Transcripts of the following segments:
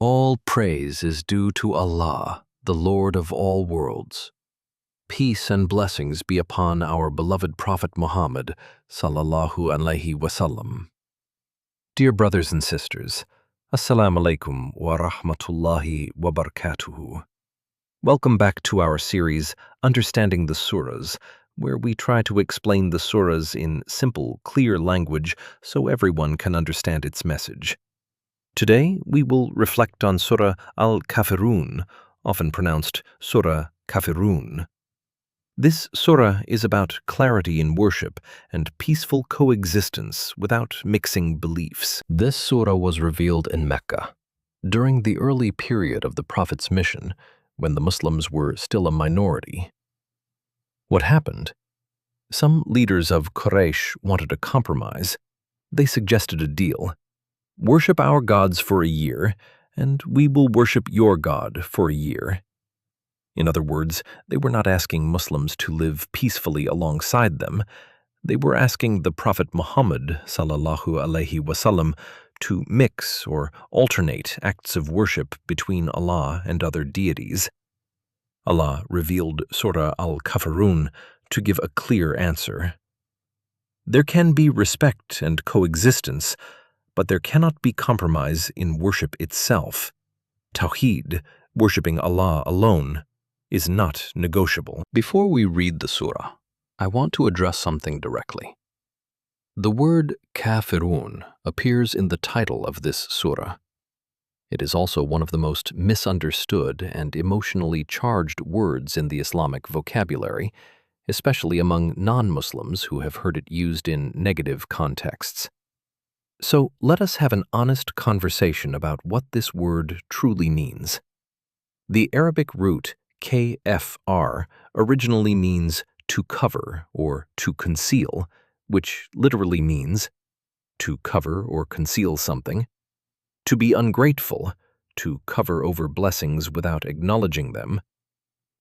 All praise is due to Allah, the Lord of all worlds. Peace and blessings be upon our beloved Prophet Muhammad, sallallahu alaihi wasallam. Dear brothers and sisters, Assalamu alaikum wa rahmatullahi wa barakatuhu. Welcome back to our series, Understanding the Surahs, where we try to explain the surahs in simple, clear language so everyone can understand its message. Today, we will reflect on Surah Al-Kafirun, often pronounced Surah Al-Kafirun. This surah is about clarity in worship and peaceful coexistence without mixing beliefs. This surah was revealed in Mecca, during the early period of the Prophet's mission, when the Muslims were still a minority. What happened? Some leaders of Quraysh wanted a compromise. They suggested a deal. Worship our gods for a year, and we will worship your God for a year. In other words, they were not asking Muslims to live peacefully alongside them. They were asking the Prophet Muhammad sallallahu alaihi wasallam to mix or alternate acts of worship between Allah and other deities. Allah revealed Surah Al-Kafirun to give a clear answer. There can be respect and coexistence, but there cannot be compromise in worship itself. Tawheed, worshipping Allah alone, is not negotiable. Before we read the surah, I want to address something directly. The word Kafirun appears in the title of this surah. It is also one of the most misunderstood and emotionally charged words in the Islamic vocabulary, especially among non-Muslims who have heard it used in negative contexts. So let us have an honest conversation about what this word truly means. The Arabic root kfr originally means to cover or to conceal, which literally means to cover or conceal something, to be ungrateful, to cover over blessings without acknowledging them.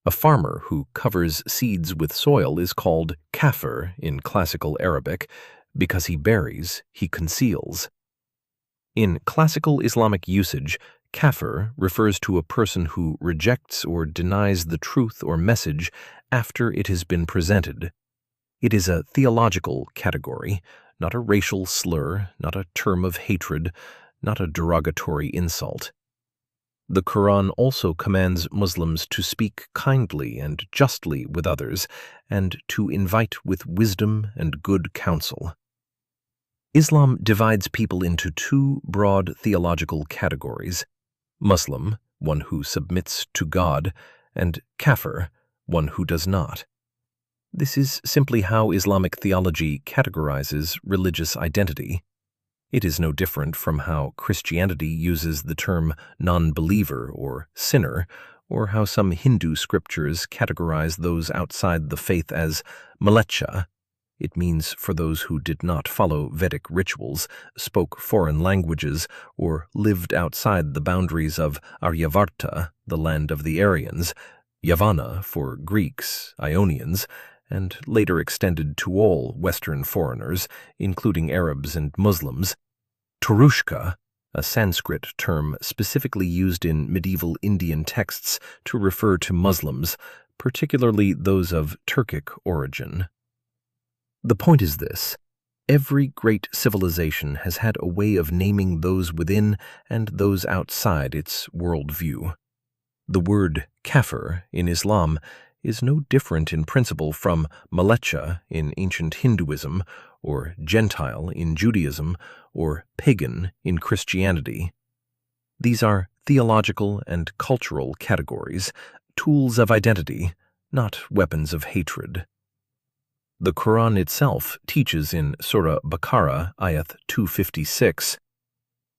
A farmer who covers seeds with soil is called kafir in classical Arabic because he buries, he conceals. In classical Islamic usage, kafir refers to a person who rejects or denies the truth or message after it has been presented. It is a theological category, not a racial slur, not a term of hatred, not a derogatory insult. The Qur'an also commands Muslims to speak kindly and justly with others and to invite with wisdom and good counsel. Islam divides people into two broad theological categories: Muslim, one who submits to God, and Kafir, one who does not. This is simply how Islamic theology categorizes religious identity. It is no different from how Christianity uses the term non-believer or sinner, or how some Hindu scriptures categorize those outside the faith as mlecha. It means for those who did not follow Vedic rituals, spoke foreign languages, or lived outside the boundaries of Aryavarta, the land of the Aryans, Yavana for Greeks, Ionians, and later extended to all Western foreigners, including Arabs and Muslims. Turushka, a Sanskrit term specifically used in medieval Indian texts to refer to Muslims, particularly those of Turkic origin. The point is this: every great civilization has had a way of naming those within and those outside its worldview. The word kafir in Islam is no different in principle from mlecha in ancient Hinduism, or Gentile in Judaism, or pagan in Christianity. These are theological and cultural categories, tools of identity, not weapons of hatred. The Qur'an itself teaches in Surah Baqarah, Ayah 256,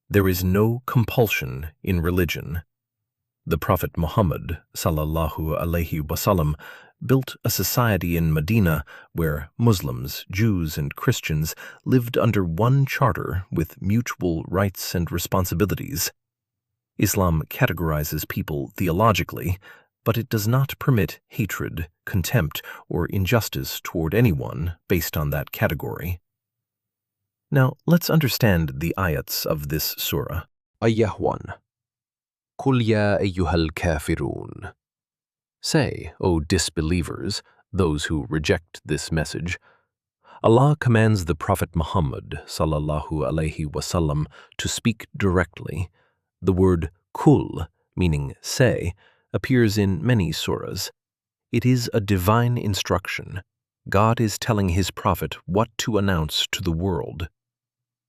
"There is no compulsion in religion." The Prophet Muhammad sallallahu alaihi wasallam built a society in Medina where Muslims, Jews, and Christians lived under one charter with mutual rights and responsibilities. Islam categorizes people theologically, but it does not permit hatred, contempt, or injustice toward anyone based on that category. Now, let's understand the ayats of this surah. Ayah 1. قُلْ يَا أَيُّهَا الْكَافِرُونَ. Say, O disbelievers, those who reject this message, Allah commands the Prophet Muhammad sallallahu alaihi wasallam to speak directly. The word kul, meaning say, appears in many surahs. It is a divine instruction. God is telling his prophet what to announce to the world.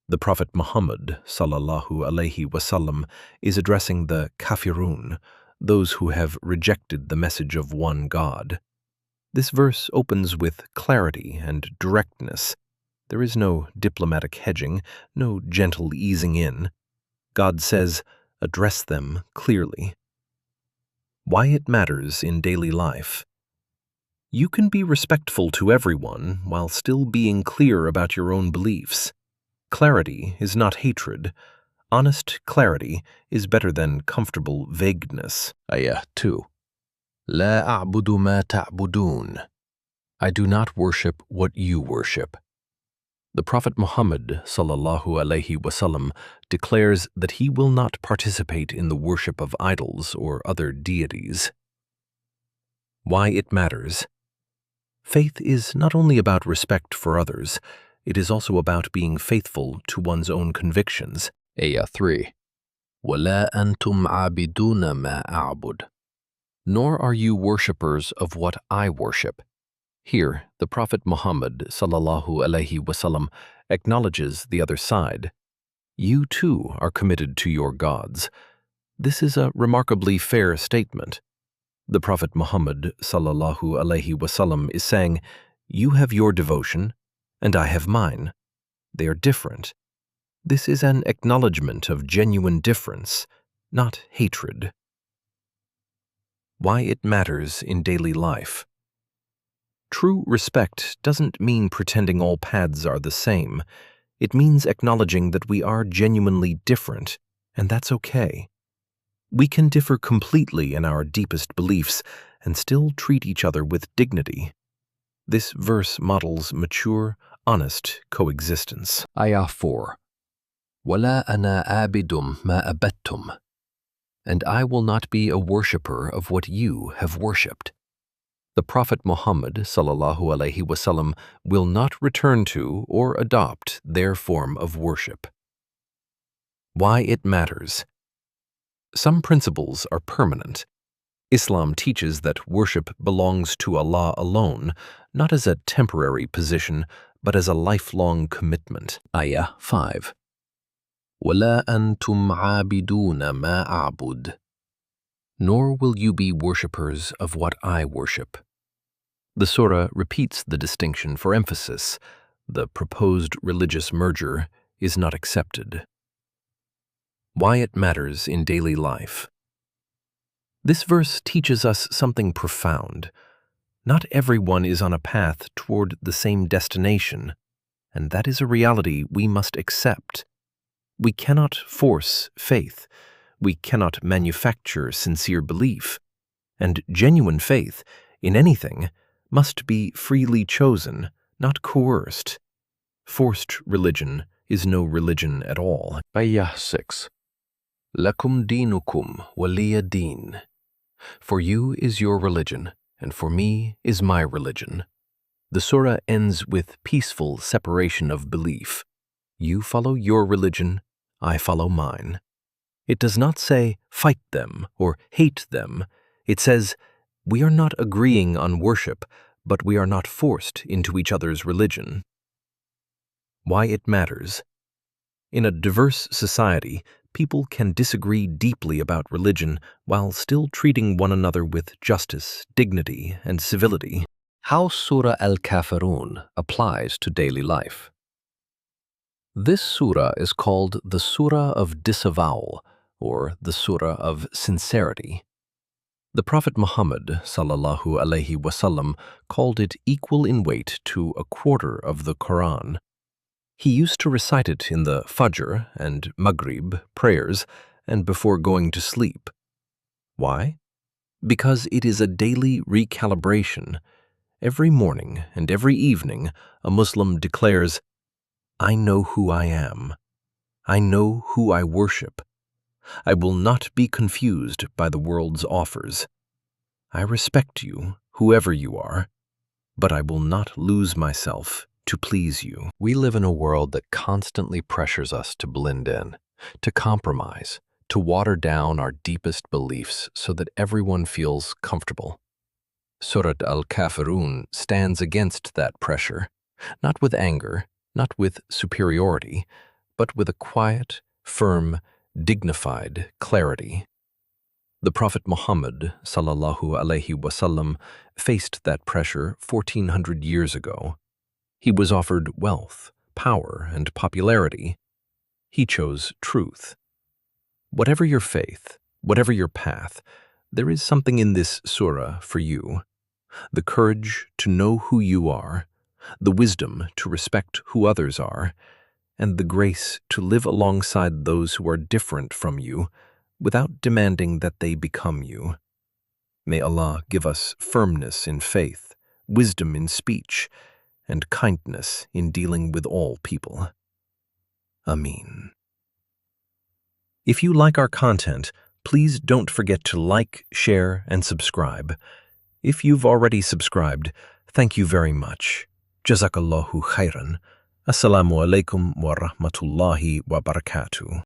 The Prophet Muhammad sallallahu alaihi wasallam is addressing the Kafirun, those who have rejected the message of one God. This verse opens with clarity and directness. There is no diplomatic hedging, no gentle easing in. God says, address them clearly. Why it matters in daily life. You can be respectful to everyone while still being clear about your own beliefs. Clarity is not hatred. Honest clarity is better than comfortable vagueness. Ayah 2. لا أعبد ما تعبدون. I do not worship what you worship. The Prophet Muhammad sallallahu alaihi wasallam declares that he will not participate in the worship of idols or other deities. Why it matters. Faith is not only about respect for others, it is also about being faithful to one's own convictions. Ayah 3. وَلَا أَنْتُمْ عَابِدُونَ مَا أَعْبُدُ. Nor are you worshippers of what I worship. Here, the Prophet Muhammad sallallahu alaihi wasallam acknowledges the other side. You too are committed to your gods. This is a remarkably fair statement. The Prophet Muhammad sallallahu alaihi wasallam is saying, you have your devotion, and I have mine. They are different. This is an acknowledgement of genuine difference, not hatred. Why it matters in daily life. True respect doesn't mean pretending all paths are the same. It means acknowledging that we are genuinely different, and that's okay. We can differ completely in our deepest beliefs and still treat each other with dignity. This verse models mature, honest coexistence. Ayah 4. وَلَا أَنَا عَابِدٌ مَا أَبَدْتُمْ. And I will not be a worshipper of what you have worshipped. The Prophet Muhammad sallallahu alaihi wasallam will not return to or adopt their form of worship. Why it matters. Some principles are permanent. Islam teaches that worship belongs to Allah alone, not as a temporary position, but as a lifelong commitment. Ayah 5. وَلَا أَنْتُمْ عَابِدُونَ مَا أَعْبُدُ. Nor will you be worshippers of what I worship. The surah repeats the distinction for emphasis. The proposed religious merger is not accepted. Why it matters in daily life. This verse teaches us something profound. Not everyone is on a path toward the same destination, and that is a reality we must accept. We cannot force faith. We cannot manufacture sincere belief. And genuine faith, in anything, must be freely chosen, not coerced. Forced religion is no religion at all. Ayah 6. لَكُمْ دِينُكُمْ وَلِيَ دِينٌ. For you is your religion, and for me is my religion. The surah ends with peaceful separation of belief. You follow your religion, I follow mine. It does not say, fight them or hate them. It says, we are not agreeing on worship, but we are not forced into each other's religion. Why it matters. In a diverse society, people can disagree deeply about religion while still treating one another with justice, dignity, and civility. How Surah Al-Kafirun applies to daily life. This surah is called the Surah of Disavowal, or the Surah of Sincerity. The Prophet Muhammad sallallahu alaihi wasallam called it equal in weight to a quarter of the Qur'an. He used to recite it in the Fajr and Maghrib prayers and before going to sleep. Why? Because it is a daily recalibration. Every morning and every evening, a Muslim declares, I know who I am. I know who I worship. I will not be confused by the world's offers. I respect you, whoever you are, but I will not lose myself to please you. We live in a world that constantly pressures us to blend in, to compromise, to water down our deepest beliefs so that everyone feels comfortable. Surah Al-Kafirun stands against that pressure, not with anger, not with superiority, but with a quiet, firm, dignified clarity. The Prophet Muhammad ﷺ faced that pressure 1400 years ago. He was offered wealth, power, and popularity. He chose truth. Whatever your faith, whatever your path, there is something in this surah for you. The courage to know who you are, the wisdom to respect who others are, and the grace to live alongside those who are different from you without demanding that they become you. May Allah give us firmness in faith, wisdom in speech, and kindness in dealing with all people. Ameen. If you like our content, please don't forget to like, share, and subscribe. If you've already subscribed, thank you very much. Jazakallahu khairan. Assalamu alaikum wa rahmatullahi wa barakatuh.